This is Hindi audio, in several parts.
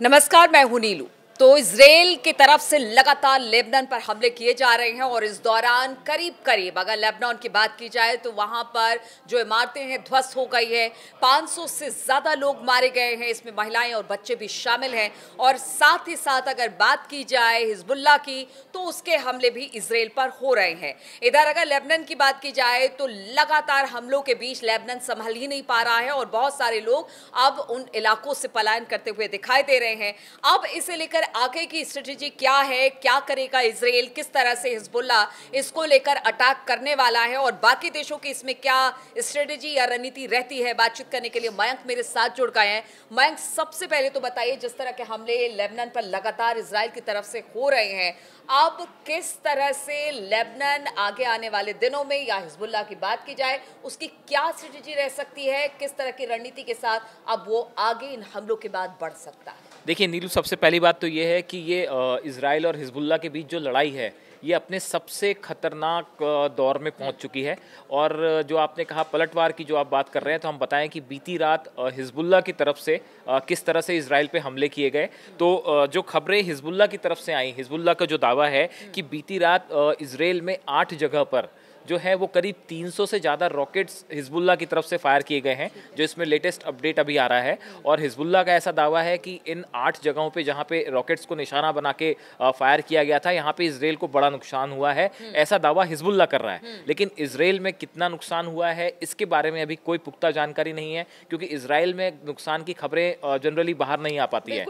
नमस्कार, मैं हूं नीलू। तो इजराइल की तरफ से लगातार लेबनान पर हमले किए जा रहे हैं और इस दौरान करीब करीब अगर लेबनान की बात की जाए तो वहां पर जो इमारतें हैं ध्वस्त हो गई है। 500 से ज्यादा लोग मारे गए हैं, इसमें महिलाएं और बच्चे भी शामिल हैं। और साथ ही साथ अगर बात की जाए हिजबुल्लाह की तो उसके हमले भी इजराइल पर हो रहे हैं। इधर अगर लेबनान की बात की जाए तो लगातार हमलों के बीच लेबनान संभल ही नहीं पा रहा है और बहुत सारे लोग अब उन इलाकों से पलायन करते हुए दिखाई दे रहे हैं। अब इसे लेकर आगे की स्ट्रेटेजी क्या है, क्या करेगा इजराइल, किस तरह से हिजबुल्लाह इसको लेकर अटैक करने वाला है और बाकी देशों की इसमें क्या स्ट्रेटेजी या रणनीति रहती है, बातचीत करने के लिए मयंक मेरे साथ जुड़ गए हैं। मयंक, सबसे पहले तो बताइए, जिस तरह के हमले लेबनान पर लगातार इजराइल की तरफ से हो रहे हैं, अब किस तरह से लेबनान आगे आने वाले दिनों में, या हिजबुल्लाह की बात की जाए उसकी क्या स्ट्रेटेजी रह सकती है, किस तरह की रणनीति के साथ अब वो आगे इन हमलों के बाद बढ़ सकता है? देखिए नीलू, सबसे पहली बात तो ये है कि ये इज़राइल और हिजबुल्लाह के बीच जो लड़ाई है ये अपने सबसे खतरनाक दौर में पहुंच चुकी है। और जो आपने कहा पलटवार की जो आप बात कर रहे हैं, तो हम बताएं कि बीती रात हिजबुल्लाह की तरफ से किस तरह से इज़राइल पे हमले किए गए। तो जो खबरें हिजबुल्लाह की तरफ से आई, हिजबुल्लाह का जो दावा है कि बीती रात इज़राइल में 8 जगह पर जो है वो करीब 300 से ज़्यादा रॉकेट्स हिजबुल्लाह की तरफ से फायर किए गए हैं, जो इसमें लेटेस्ट अपडेट अभी आ रहा है। और हिजबुल्लाह का ऐसा दावा है कि इन 8 जगहों पे जहाँ पे रॉकेट्स को निशाना बना के फायर किया गया था, यहाँ पे इजराइल को बड़ा नुकसान हुआ है, ऐसा दावा हिजबुल्लाह कर रहा है। लेकिन इजराइल में कितना नुकसान हुआ है इसके बारे में अभी कोई पुख्ता जानकारी नहीं है, क्योंकि इजराइल में नुकसान की खबरें जनरली बाहर नहीं आ पाती है।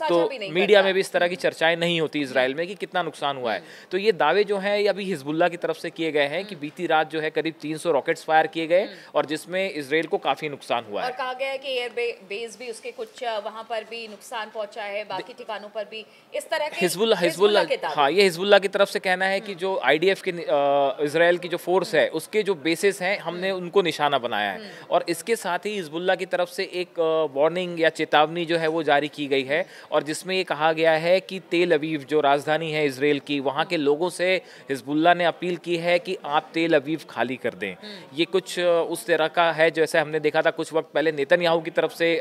तो मीडिया में भी इस तरह की चर्चाएं नहीं होती इजराइल में कि कितना नुकसान हुआ है। तो ये दावे जो है ये अभी हिजबुल्लाह की तरफ से किए गए हैं कि बीती रात जो है करीब 300 रॉकेट्स फायर किए गए और जिसमें इजराइल को काफी नुकसान हुआ है। और कहा गया है कि एयर बेस भी उसके कुछ वहां पर भी नुकसान पहुंचा है, बाकी ठिकानों पर भी इस तरह के हिजबुल्लाह हाँ, ये हिजबुल्लाह की तरफ से कहना है कि जो आईडीएफ के इजराइल की जो फोर्स है उसके जो बेसिस हैं हमने उनको निशाना बनाया है। और इसके साथ ही हिजबुल्लाह की तरफ से एक वार्निंग या चेतावनी जो है वो जारी की गई है, और जिसमें ये कहा गया है कि तेल अवीव जो राजधानी है इजराइल की, वहाँ के लोगों से हिजबुल्लाह ने अपील की है कि आप तेल अवीव खाली कर दें। ये कुछ उस तरह का है जैसे हमने देखा था कुछ वक्त पहले नेतन्याहू की तरफ से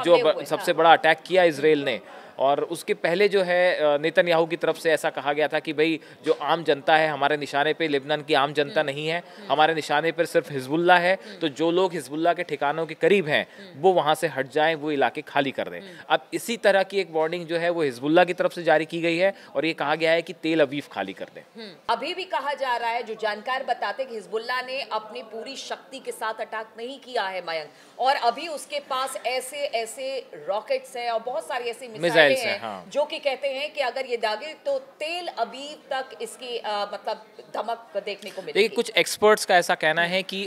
जो सबसे बड़ा अटैक किया इजराइल ने। और उसके पहले जो है नेतन्याहू की तरफ से ऐसा कहा गया था कि भाई जो आम जनता है हमारे निशाने पे, लेबनान की आम जनता नहीं है, हमारे निशाने पर सिर्फ हिजबुल्लाह है, तो जो लोग हिजबुल्लाह के ठिकानों के करीब हैं वो वहाँ से हट जाएं, वो इलाके खाली कर दें। अब इसी तरह की एक वार्निंग जो है वो हिजबुल्लाह की तरफ से जारी की गई है और ये कहा गया है कि तेल अवीव खाली कर दें। अभी भी कहा जा रहा है, जो जानकार बताते कि हिजबुल्लाह ने अपनी पूरी शक्ति के साथ अटैक नहीं किया है मयंक, और अभी उसके पास ऐसे ऐसे रॉकेट्स हैं और बहुत सारी ऐसी मिसाइलें हैं हाँ। जो कि कहते हैं कि अगर ये दागे तो तेल अवीव तक इसकी मतलब धमक देखने को मिलेगी। देखिए, कुछ एक्सपर्ट्स का ऐसा कहना है कि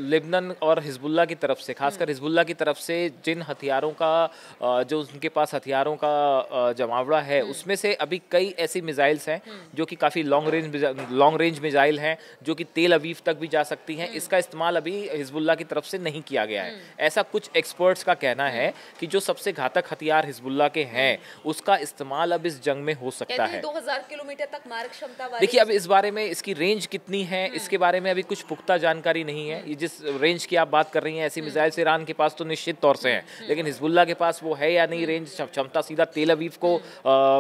लेबनान और हिजबुल्लाह की तरफ से, खासकर हिजबुल्लाह की तरफ से जिन हथियारों का जो उनके पास हथियारों का जमावड़ा है, उसमें से अभी कई ऐसी मिसाइल्स हैं जो कि काफ़ी लॉन्ग रेंज मिसाइल हैं जो कि तेल अवीव तक भी जा सकती हैं। इसका इस्तेमाल अभी हिजबुल्लाह की तरफ से नहीं किया गया है, ऐसा कुछ एक्सपर्ट्स का कहना है कि जो सबसे घातक हथियार हिजबुल्लाह के हैं उसका इस्तेमाल अब इस जंग में हो सकता है। 2000 किलोमीटर तक मारक क्षमता वाली। देखिए, अब इस बारे में इसकी रेंज कितनी है इसके बारे में अभी कुछ पुख्ता जानकारी नहीं है। ये जिस रेंज की आप बात कर रही हैं, ऐसी मिसाइल्स ईरान के पास तो निश्चित तौर से हैं, लेकिन हिजबुल्लाह के पास वो है या नहीं रेंज क्षमता सीधा तेल अवीव को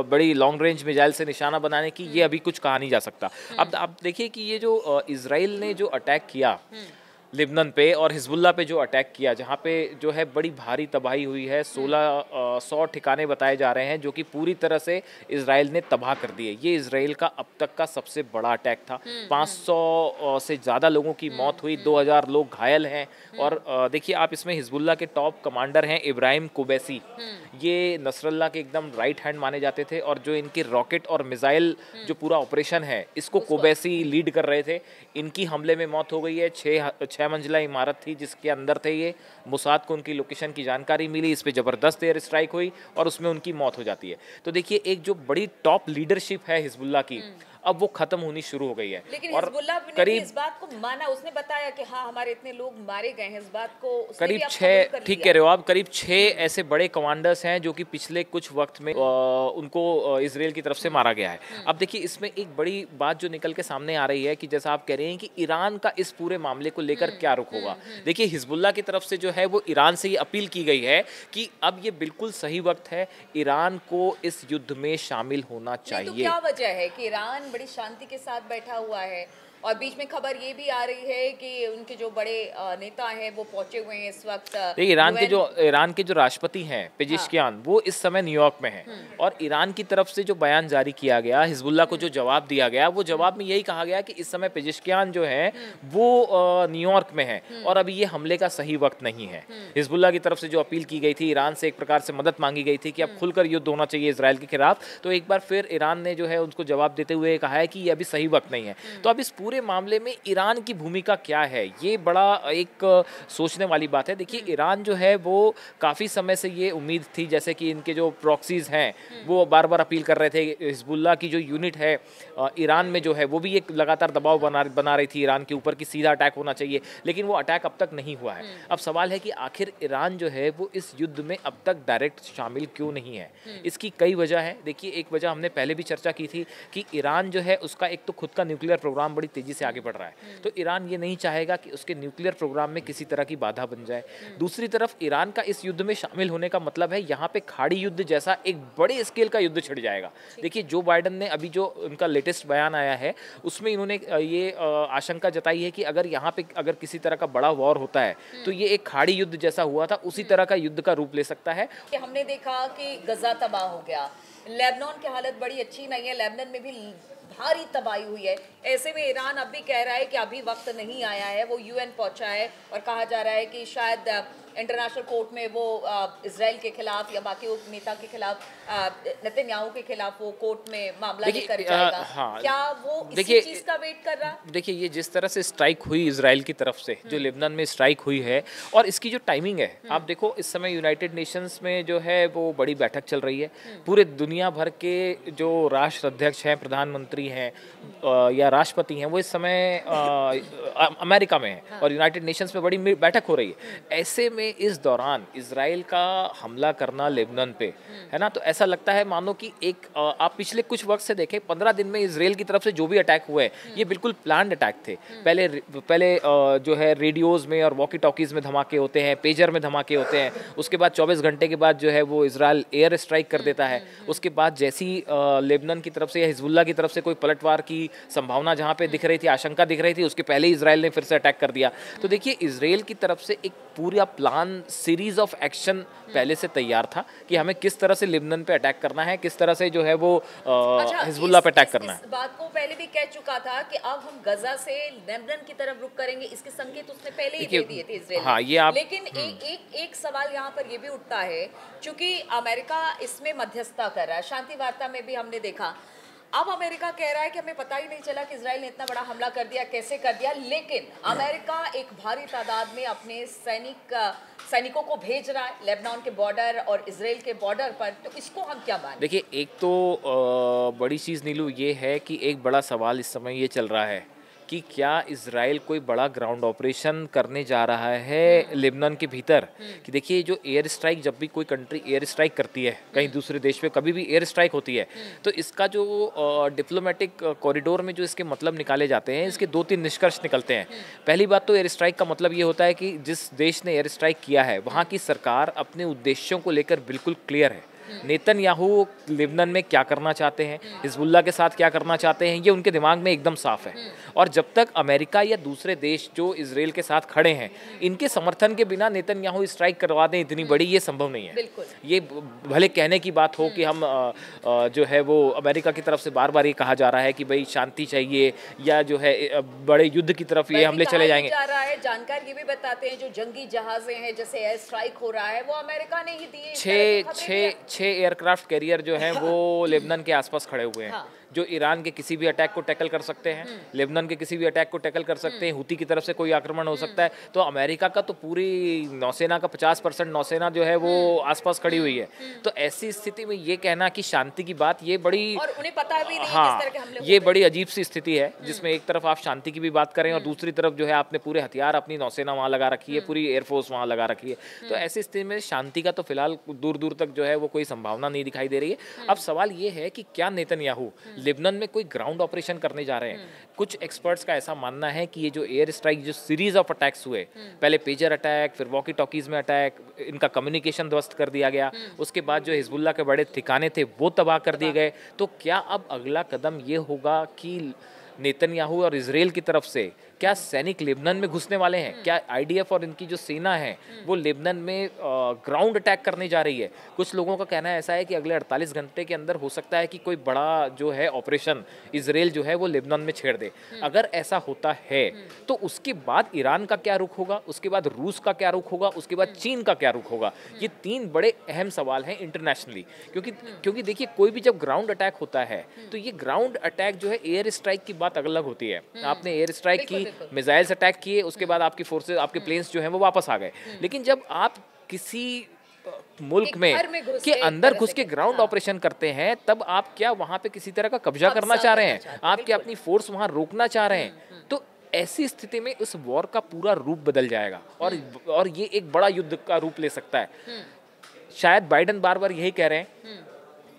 बड़ी लॉन्ग रेंज मिसाइल से निशाना बनाने की, ये अभी कुछ कहा नहीं जा सकता। अब आप देखिए कि ये जो इजराइल ने जो अटैक किया लेबनान पे और हिजबुल्लाह पे जो अटैक किया, जहाँ पे जो है बड़ी भारी तबाही हुई है, 1600 ठिकाने बताए जा रहे हैं जो कि पूरी तरह से इजराइल ने तबाह कर दिए। ये इजराइल का अब तक का सबसे बड़ा अटैक था। 500 से ज़्यादा लोगों की मौत हुई, 2000 लोग घायल हैं। और देखिए आप, इसमें हिजबुल्लाह के टॉप कमांडर हैं इब्राहिम कुबैसी, ये नसरल्लाह के एकदम राइट हैंड माने जाते थे, और जो इनके रॉकेट और मिसाइल जो पूरा ऑपरेशन है इसको कुबैसी लीड कर रहे थे। इनकी हमले में मौत हो गई है। 6 मंजिला इमारत थी जिसके अंदर थे ये। मुसाद को उनकी लोकेशन की जानकारी मिली, इस पे ज़बरदस्त एयर स्ट्राइक हुई और उसमें उनकी मौत हो जाती है। तो देखिए, एक जो बड़ी टॉप लीडरशिप है हिजबुल्लाह की, अब वो खत्म होनी शुरू हो गई है। लेकिन हिजबुल्लाह ने भी इस बात को माना, उसने बताया कि हाँ हमारे इतने लोग मारे गए हैं, इस बात को करीब 6, ठीक कह रहे हो आप, करीब 6 ऐसे बड़े कमांडर्स हैं जो कि पिछले कुछ वक्त में उनको इसराइल की तरफ से मारा गया है। अब देखिए इसमें एक बड़ी बात जो निकल के सामने आ रही है कि जैसा आप कह रहे हैं कि ईरान का इस पूरे मामले को लेकर क्या रुख होगा। देखिए हिजबुल्लाह की तरफ से जो है वो ईरान से ये अपील की गई है कि अब ये बिल्कुल सही वक्त है, ईरान को इस युद्ध में शामिल होना चाहिए। तो क्या वजह है कि ईरान बड़ी शांति के साथ बैठा हुआ है और बीच में खबर ये भी आ रही है कि उनके जो बड़े नेता हैं वो पहुंचे हुए हैं इस वक्त। ईरान के जो राष्ट्रपति हैं पेजिशकियान, वो इस समय न्यूयॉर्क में हैं और ईरान की तरफ से जो बयान जारी किया गया, हिजबुल्लाह को जो जवाब दिया गया, वो जवाब में यही कहा गया कि इस समय पेजिशकियान जो है वो न्यूयॉर्क में है और अभी ये हमले का सही वक्त नहीं है। हिजबुल्लाह की तरफ से जो अपील की गई थी, ईरान से एक प्रकार से मदद मांगी गई थी कि अब खुलकर युद्ध होना चाहिए इसराइल के खिलाफ, तो एक बार फिर ईरान ने जो है उनको जवाब देते हुए कहा है कि ये अभी सही वक्त नहीं है। तो अब इस पूरे मामले में ईरान की भूमिका क्या है, ये बड़ा एक सोचने वाली बात है। देखिए ईरान जो है वो काफ़ी समय से ये उम्मीद थी, जैसे कि इनके जो प्रॉक्सीज हैं वो बार बार अपील कर रहे थे, हिजबुल्लाह की जो यूनिट है ईरान में जो है वो भी एक लगातार दबाव बना रही थी ईरान के ऊपर कि सीधा अटैक होना चाहिए, लेकिन वो अटैक अब तक नहीं हुआ है। अब सवाल है कि आखिर ईरान जो है वो इस युद्ध में अब तक डायरेक्ट शामिल क्यों नहीं है। इसकी कई वजह है। देखिए एक वजह हमने पहले भी चर्चा की थी कि ईरान जो है उसका एक तो खुद का न्यूक्लियर प्रोग्राम बड़ी तेजी से आगे बढ़ रहा है, तो ईरान ये नहीं चाहेगा कि उसके न्यूक्लियर प्रोग्राम में किसी तरह की बाधा बन जाए। दूसरी तरफ ईरान का इस युद्ध में शामिल होने का मतलब है यहाँ पे खाड़ी युद्ध जैसा एक बड़े स्केल का युद्ध छिड़ जाएगा। देखिए जो बाइडन ने अभी जो उनका लेटेस्ट बयान आया है उसमें इन्होंने ये आशंका जताई है कि अगर यहाँ पे अगर किसी तरह का बड़ा वॉर होता है तो ये एक खाड़ी युद्ध जैसा हुआ था उसी तरह का युद्ध का रूप ले सकता है। हमने देखा कि गजा तबाह हो गया, लेबनान की हालत बड़ी अच्छी नहीं है, लेबनान में भी भारी तबाही हुई है। ऐसे में ईरान अब भी कह रहा है कि अभी वक्त नहीं आया है, वो यूएन पहुंचा है और कहा जा रहा है कि शायद इंटरनेशनल कोर्ट में वो इजराइल के खिलाफ या बाकी नेता के खिलाफ, नेतन्याहू के खिलाफ वो कोर्ट में मामला लेकर जाएगा। हाँ, क्या वो इसी चीज का वेट कर रहा? देखिए ये जिस तरह से स्ट्राइक हुई इजराइल की तरफ से, जो लेबनान में स्ट्राइक हुई है और इसकी जो टाइमिंग है, आप देखो इस समय यूनाइटेड नेशंस में जो है वो बड़ी बैठक चल रही है। पूरे दुनिया भर के जो राष्ट्र अध्यक्ष हैं, प्रधानमंत्री हैं या राष्ट्रपति हैं, वो इस समय अमेरिका में हैं और यूनाइटेड नेशंस में बड़ी बैठक हो रही है। ऐसे में इस दौरान इजराइल का हमला करना लेबनान पे, है ना, तो ऐसा लगता है मानो कि एक आप पिछले कुछ वक्त से देखें 15 दिन में इजराइल की तरफ से जो भी अटैक हुए ये बिल्कुल प्लान्ड अटैक थे। पहले जो है रेडियोज में और वॉकी टॉकीज में धमाके होते हैं, पेजर में धमाके होते हैं, उसके बाद 24 घंटे के बाद जो है वो इजराइल एयर स्ट्राइक कर देता है। उसके बाद जैसी लेबनान की तरफ से या हिजबुल्लाह की तरफ से कोई पलटवार की संभावना जहाँ पे दिख रही थी, आशंका दिख रही थी, उसके पहले इजराइल ने फिर से अटैक कर दिया। तो देखिए इजराइल की तरफ से एक पूरा प्लान, सीरीज ऑफ एक्शन पहले से तैयार था कि हमें किस तरह से लेबनान पे अटैक करना है, किस तरह से जो है वो हिजबुल्लाह पे अटैक करना है। इस बात को पहले भी कह चुका था कि अब हम गजा से लेबनान की तरफ रुख करेंगे, इसके संकेत उसने पहले ही दे दिए थे इजराइल। हाँ, ये आप लेकिन एक सवाल यहाँ पर ये भी उठता है, क्योंकि अमेरिका इसमें मध्यस्थता कर रहा है। शांति वार्ता में भी हमने देखा, अब अमेरिका कह रहा है कि हमें पता ही नहीं चला कि इजराइल ने इतना बड़ा हमला कर दिया, कैसे कर दिया, लेकिन अमेरिका एक भारी तादाद में अपने सैनिकों को भेज रहा है लेबनान के बॉर्डर और इजराइल के बॉर्डर पर। तो इसको हम क्या मानें? देखिए एक तो बड़ी चीज़ नीलू ये है कि एक बड़ा सवाल इस समय ये चल रहा है कि क्या इजराइल कोई बड़ा ग्राउंड ऑपरेशन करने जा रहा है लेबनान के भीतर। कि देखिए जो एयर स्ट्राइक, जब भी कोई कंट्री एयर स्ट्राइक करती है कहीं दूसरे देश पे, कभी भी एयर स्ट्राइक होती है, तो इसका जो डिप्लोमेटिक कॉरिडोर में जो इसके मतलब निकाले जाते हैं, इसके 2-3 निष्कर्ष निकलते हैं। पहली बात तो एयर स्ट्राइक का मतलब ये होता है कि जिस देश ने एयर स्ट्राइक किया है वहाँ की सरकार अपने उद्देश्यों को लेकर बिल्कुल क्लियर है। नेतन्याहू लेबनान में क्या करना चाहते हैं, हिजबुल्लाह के साथ क्या करना चाहते हैं, ये उनके दिमाग में एकदम साफ है। और जब तक अमेरिका या दूसरे देश जो इजराइल के साथ खड़े हैं, इनके समर्थन के बिना नेतन्याहू स्ट्राइक करवा दें इतनी बड़ी, ये संभव नहीं है। ये भले कहने की बात हो कि हम जो है वो अमेरिका की तरफ से बार बार ये कहा जा रहा है कि भाई शांति चाहिए या जो है बड़े युद्ध की तरफ ये हमले चले जाएंगे। जानकार ये भी बताते हैं जो जंगी जहाजें हैं, जैसे एयर स्ट्राइक हो रहा है, वो अमेरिका ने ही दिए। 6 एयरक्राफ्ट कैरियर जो हैं वो लेबनान के आसपास खड़े हुए हैं। जो ईरान के किसी भी अटैक को टैकल कर सकते हैं, लेबनान के किसी भी अटैक को टैकल कर सकते हैं, हुती की तरफ से कोई आक्रमण हो सकता है। तो अमेरिका का तो पूरी नौसेना का 50% नौसेना जो है वो आसपास खड़ी हुई है। तो ऐसी स्थिति में ये कहना कि शांति की बात, ये बड़ी, और उन्हें पता भी नहीं हाँ, किस तरह के हमले ये बड़ी अजीब सी स्थिति है जिसमें एक तरफ आप शांति की भी बात करें और दूसरी तरफ जो है आपने पूरे हथियार, अपनी नौसेना वहाँ लगा रखी है, पूरी एयरफोर्स वहाँ लगा रखी है। तो ऐसी स्थिति में शांति का तो फिलहाल दूर दूर तक जो है वो कोई संभावना नहीं दिखाई दे रही है। अब सवाल ये है कि क्या नेतन्याहू लेबनान में कोई ग्राउंड ऑपरेशन करने जा रहे हैं। कुछ एक्सपर्ट्स का ऐसा मानना है कि ये जो एयर स्ट्राइक, जो सीरीज ऑफ अटैक्स हुए, पहले पेजर अटैक, फिर वॉकी टॉकीज में अटैक, इनका कम्युनिकेशन ध्वस्त कर दिया गया, उसके बाद जो हिजबुल्लाह के बड़े ठिकाने थे वो तबाह कर दिए गए। तो क्या अब अगला कदम ये होगा कि नेतन्याहू और इजराइल की तरफ से क्या सैनिक लेबनान में घुसने वाले हैं? क्या आईडीएफ और इनकी जो सेना है वो लेबनान में ग्राउंड अटैक करने जा रही है? कुछ लोगों का कहना ऐसा है कि अगले 48 घंटे के अंदर हो सकता है कि कोई बड़ा जो है ऑपरेशन इजराइल जो है वो लेबनान में छेड़ दे। अगर ऐसा होता है तो उसके बाद ईरान का क्या रुख होगा, उसके बाद रूस का क्या रुख होगा, उसके बाद चीन का क्या रुख होगा? ये 3 बड़े अहम सवाल हैं इंटरनेशनली, क्योंकि देखिए कोई भी जब ग्राउंड अटैक होता है तो ये ग्राउंड अटैक जो है, एयर स्ट्राइक की बात अलग होती है। आपने एयर स्ट्राइक की, मिसाइल्स अटैक किए, उसके बाद आपकी फोर्सेस, आपके प्लेन्स जो हैं वो वापस आ गए। लेकिन जब आप किसी मुल्क में के अंदर घुस के ग्राउंड ऑपरेशन करते हैं, तब आप क्या वहां पे किसी तरह का कब्जा करना चाह रहे हैं? आप क्या अपनी फोर्स वहां रोकना चाह रहे हैं? तो ऐसी स्थिति में उस वॉर का पूरा रूप बदल जाएगा और ये एक बड़ा युद्ध का रूप ले सकता है। शायद बाइडेन बार बार यही कह रहे हैं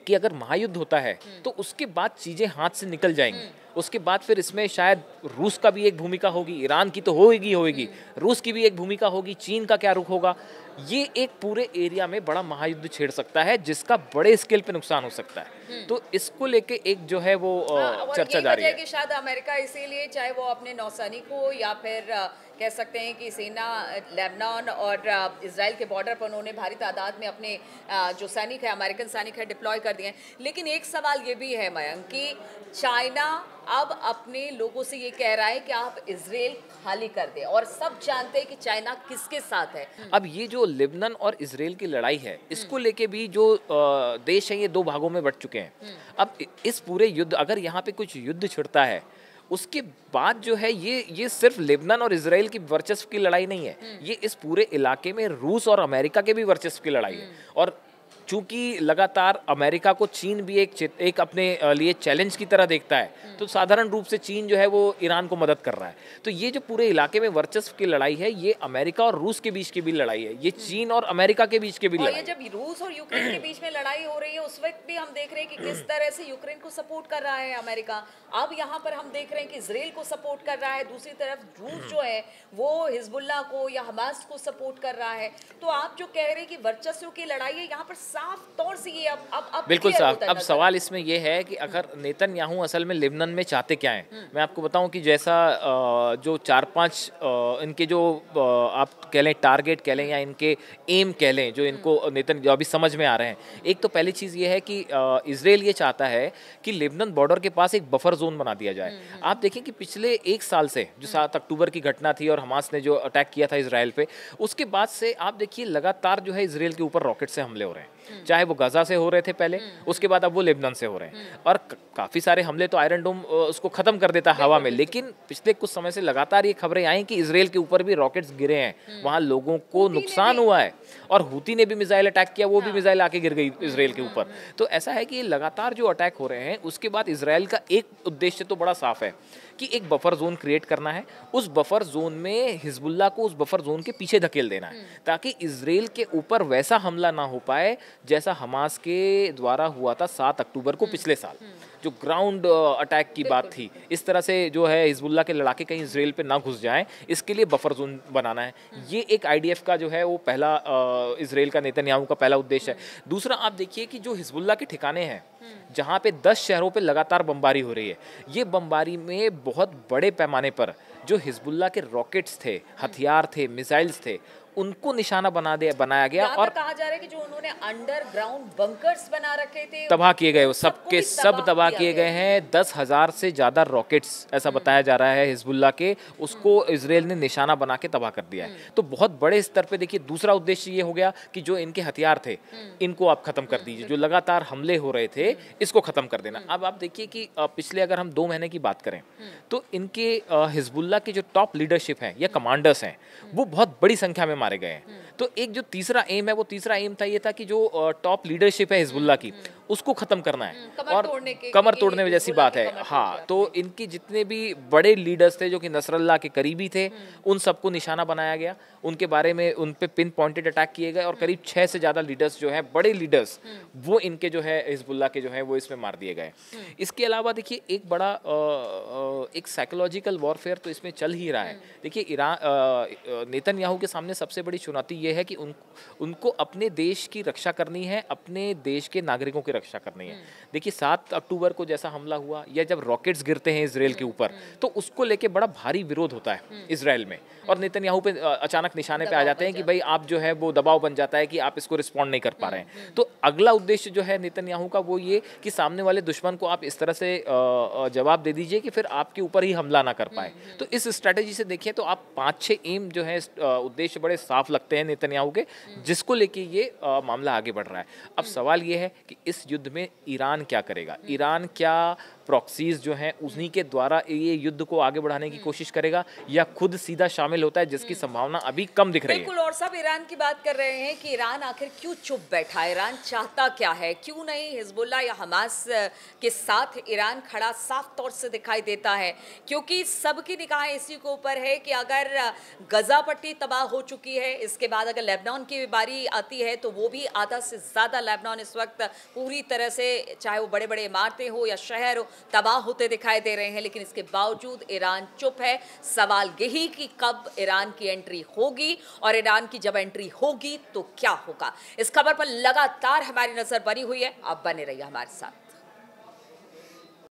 कि अगर महायुद्ध होता है तो उसके बाद चीजें हाथ से निकल जाएंगी। उसके बाद फिर इसमें शायद रूस का भी एक भूमिका होगी, ईरान की तो होगी, रूस की भी एक भूमिका होगी, चीन का क्या रुख होगा। ये एक पूरे एरिया में बड़ा महायुद्ध छेड़ सकता है जिसका बड़े स्केल पे नुकसान हो सकता है। तो इसको लेके एक जो है वो चर्चा जारी है कि शायद अमेरिका इसीलिए, चाहे वो अपने नौसैनिक हो या फिर कह सकते हैं कि सेना, लेबनान और इजराइल के बॉर्डर पर उन्होंने भारी तादाद में अपने जो सैनिक है, अमेरिकन सैनिक है, डिप्लॉय कर दिए हैं। लेकिन एक सवाल ये भी है मयंक कि चाइना अब अपने लोगों से ये कह रहा है कि आप इजराइल खाली कर दें, और सब जानते हैं कि चाइना किसके साथ है। अब ये जो लेबनान और इजराइल की लड़ाई है, इसको लेके भी जो देश हैं ये 2 भागों में बंट चुके हैं। अब इस पूरे युद्ध, अगर यहाँ पे कुछ युद्ध छिड़ता है, उसके बाद जो है ये सिर्फ लेबनान और इजराइल की वर्चस्व की लड़ाई नहीं है, ये इस पूरे इलाके में रूस और अमेरिका के भी वर्चस्व की लड़ाई है। और चूंकि लगातार अमेरिका को चीन भी एक अपने लिए चैलेंज की तरह देखता है, तो साधारण रूप से चीन जो है वो ईरान को मदद कर रहा है। तो ये जो पूरे इलाके में वर्चस्व की लड़ाई है, ये अमेरिका और रूस के बीच की भी लड़ाई है, ये चीन और अमेरिका के बीच की भी लड़ाई है। जब रूस और यूक्रेन के बीच में लड़ाई हो रही है, उस वक्त भी हम देख रहे हैं कि किस तरह से यूक्रेन को सपोर्ट कर रहा है अमेरिका। अब यहाँ पर हम देख रहे हैं कि इजराइल को सपोर्ट कर रहा है, दूसरी तरफ रूस जो है वो हिजबुल्लाह को या हमास को सपोर्ट कर रहा है। तो आप जो कह रहे हैं कि वर्चस्व की लड़ाई है, यहाँ पर साफ तौर से ये अब बिल्कुल साफ। अब सवाल इसमें यह है कि अगर नेतन्याहू असल में लेबनान में चाहते क्या हैं। मैं आपको बताऊं कि जैसा जो 4-5 इनके जो आप कह लें टारगेट कह लें या इनके एम कह लें, जो इनको जो अभी समझ में आ रहे हैं, एक तो पहली चीज़ ये है कि इजराइल ये चाहता है कि लेबनान बॉर्डर के पास एक बफर जोन बना दिया जाए। आप देखें कि पिछले 1 साल से, जो 7 अक्टूबर की घटना थी और हमास ने जो अटैक किया था इजराइल पे, उसके बाद से आप देखिए लगातार जो है इजराइल के ऊपर रॉकेट से हमले हो रहे हैं। चाहे वो गाजा से हो रहे थे पहले, उसके बाद अब वो लेबनान से हो रहे हैं। और काफ़ी सारे हमले तो आयरन डोम उसको ख़त्म कर देता हवा में, लेकिन पिछले कुछ समय से लगातार ये खबरें आई कि इजराइल के ऊपर भी रॉकेट्स गिरे हैं, वहाँ लोगों को नुकसान हुआ है। और हुती ने भी मिसाइल अटैक किया, वो भी मिसाइल आके गिर गई इजराइल के ऊपर। तो ऐसा है कि लगातार जो अटैक हो रहे हैं, उसके बाद इजराइल का एक उद्देश्य तो बड़ा साफ है कि एक बफर जोन क्रिएट करना है। उस बफर जोन में हिजबुल्लाह को उस बफर जोन के पीछे धकेल देना है, ताकि इजराइल के ऊपर वैसा हमला ना हो पाए जैसा हमास के द्वारा हुआ था 7 अक्टूबर को पिछले साल, जो ग्राउंड अटैक की बात थी। इस तरह से जो है हिजबुल्लाह के लड़ाके कहीं इजराइल पे ना घुस जाएं, इसके लिए बफर जोन बनाना है। ये एक आईडीएफ का जो है वो पहला, इजराइल का, नेतन्याहू का पहला उद्देश्य है। दूसरा, आप देखिए कि जो हिजबुल्लाह के ठिकाने हैं, जहाँ पे 10 शहरों पे लगातार बमबारी हो रही है, ये बमबारी में बहुत बड़े पैमाने पर जो हिजबुल्लाह के रॉकेट्स थे, हथियार थे, मिसाइल्स थे, उनको निशाना बनाया गया और कहा जा रहा है कि जो उन्होंने अंडरग्राउंड बंकर्स बना रखे थे तबाह किए गए, वो सबके सब तबाह किए गए हैं। 10,000 से ज़्यादा रॉकेट्स ऐसा बताया जा रहा है हिजबुल्लाह के, उसको इजराइल ने निशाना बना के तबाह कर दिया है। तो बहुत बड़े स्तर पे देखिए दूसरा उद्देश्य ये हो गया कि जो इनके हथियार थे इनको आप खत्म कर दीजिए, जो लगातार हमले हो रहे थे इसको खत्म कर देना। अब आप देखिए कि पिछले अगर हम 2 महीने की बात करें तो इनके हिजबुल्लाह के जो टॉप लीडरशिप हैं या कमांडर्स हैं वो बहुत बड़ी संख्या में मारे गए हैं। तो एक जो तीसरा एम है, वो तीसरा एम था ये था कि जो टॉप लीडरशिप है हिजबुल्लाह की उसको खत्म करना है और कमर तोड़ने जैसी बात है। हाँ, तो इनकी जितने भी बड़े लीडर्स थे जो कि नसरल्लाह के करीबी थे उन सबको निशाना बनाया गया, उनके बारे में उन पे पिन पॉइंटेड अटैक किए गए और करीब 6 से ज़्यादा लीडर्स जो हैं, बड़े लीडर्स, वो इनके जो है हिजबुल्लाह के जो है वो इसमें मार दिए गए। इसके अलावा देखिए एक बड़ा एक साइकोलॉजिकल वॉरफेयर तो इसमें चल ही रहा है। देखिए ईरान नेतन्याहू के सामने सबसे बड़ी चुनौती ये है कि उनको अपने देश की रक्षा करनी है, अपने देश के नागरिकों की रक्षा करनी है। देखिए 7 अक्टूबर को जैसा हमला हुआ या जब रॉकेट्स गिरते हैं इजराइल के ऊपर तो उसको लेके बड़ा भारी विरोध होता है इजराइल में और नेतन्याहू पे अचानक निशाने पे आ जाते हैं कि भाई आप जो है वो दबाव बन जाता है कि आप इसको रिस्पॉन्ड नहीं कर पा रहे हैं। तो अगला उद्देश्य जो है नेतन्याहू का वो ये कि सामने वाले दुश्मन को आप इस तरह से जवाब दे दीजिए कि फिर आपके ऊपर ही हमला ना कर पाए। तो इस स्ट्रैटेजी से देखिए तो आप 5-6 एम जो है उद्देश्य बड़े साफ लगते हैं नेतन्याहू के, जिसको लेके ये मामला आगे बढ़ रहा है। अब सवाल ये है कि इस युद्ध में ईरान क्या करेगा? ईरान क्या प्रॉक्सीज जो हैं उन्हीं के द्वारा ये युद्ध को आगे बढ़ाने की कोशिश करेगा या खुद सीधा शामिल होता है, जिसकी संभावना अभी कम दिख रही है। बिल्कुल, और सब ईरान की बात कर रहे हैं कि ईरान आखिर क्यों चुप बैठा है, ईरान चाहता क्या है, क्यों नहीं हिजबुल्लाह या हमास के साथ ईरान खड़ा साफ तौर से दिखाई देता है। क्योंकि सबकी निगाहें इसी के ऊपर है कि अगर गजा पट्टी तबाह हो चुकी है, इसके बाद अगर लेबनान की बारी आती है तो वो भी आधा से ज़्यादा लेबनान इस वक्त पूरी तरह से, चाहे वो बड़े बड़े इमारतें हो या शहर हो, तबाह होते दिखाई दे रहे हैं। लेकिन इसके बावजूद ईरान चुप है। सवाल यही कि कब ईरान की एंट्री होगी और ईरान की जब एंट्री होगी तो क्या होगा। इस खबर पर लगातार हमारी नजर बनी हुई है, आप बने रहिए हमारे साथ।